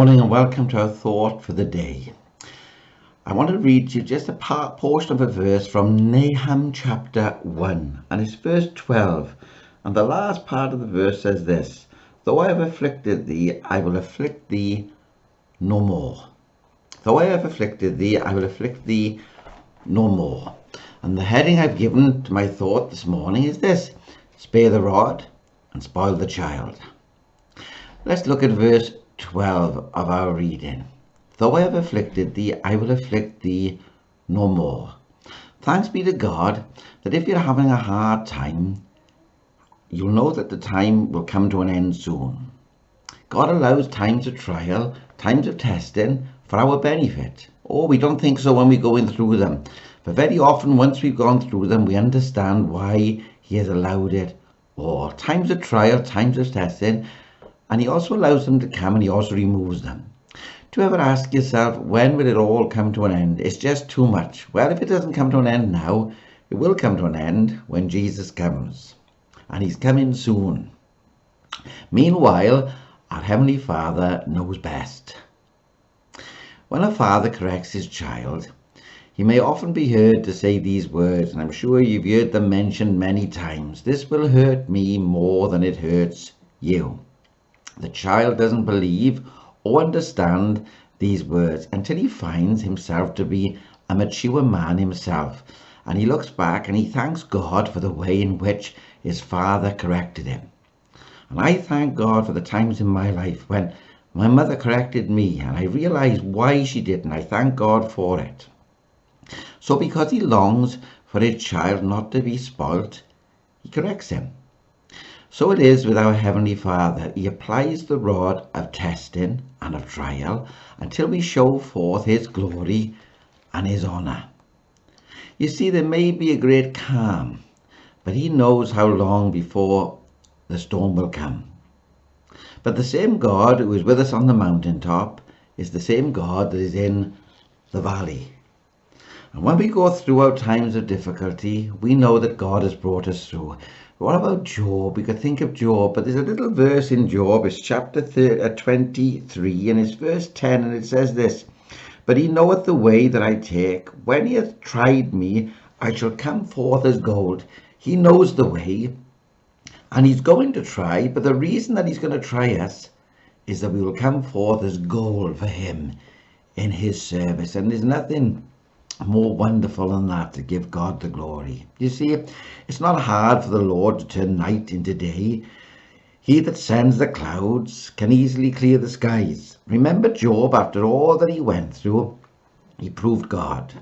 morning and welcome to our thought for the day. I want to read to you just a portion of a verse from Nahum chapter 1, and it's verse 12. And the last part of the verse says this: Though I have afflicted thee, I will afflict thee no more. Though I have afflicted thee, I will afflict thee no more. And the heading I've given to my thought this morning is this: Spare the rod and spoil the child. Let's look at verse 12 of our reading. Though I have afflicted thee, I will afflict thee no more. Thanks be to God that if you're having a hard time, you'll know that the time will come to an end soon. God allows times of trial, times of testing for our benefit. Oh, we don't think so when we're going through them. But very often, once we've gone through them, we understand why He has allowed it all. Times of trial, times of testing, and He also allows them to come and He also removes them. Do you ever ask yourself, when will it all come to an end? It's just too much. Well, if it doesn't come to an end now, it will come to an end when Jesus comes. And He's coming soon. Meanwhile, our Heavenly Father knows best. When a father corrects his child, he may often be heard to say these words, and I'm sure you've heard them mentioned many times: this will hurt me more than it hurts you. The child doesn't believe or understand these words until he finds himself to be a mature man himself, and he looks back and he thanks God for the way in which his father corrected him. And I thank God for the times in my life when my mother corrected me and I realized why she did, and I thank God for it. So because He longs for His child not to be spoilt, He corrects him. So it is with our Heavenly Father. He applies the rod of testing and of trial until we show forth His glory and His honor. You see, there may be a great calm, but He knows how long before the storm will come. But the same God who is with us on the mountaintop is the same God that is in the valley. And when we go through our times of difficulty, we know that God has brought us through. What about Job? We could think of Job, but there's a little verse in Job. It's chapter 23, and it's verse 10, and it says this: But He knoweth the way that I take. When He hath tried me, I shall come forth as gold. He knows the way, and He's going to try, but the reason that He's going to try us is that we will come forth as gold for Him in His service. And there's nothing more wonderful than that, to give God the glory. You see, it's not hard for the Lord to turn night into day. He that sends the clouds can easily clear the skies. Remember Job, after all that he went through, he proved God.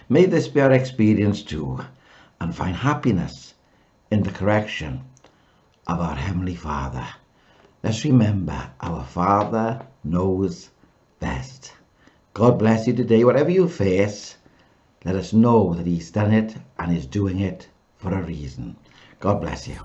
May this be our experience too, and find happiness in the correction of our Heavenly Father. Let's remember, our Father knows best. God bless you today. Whatever you face, let us know that He's done it and is doing it for a reason. God bless you.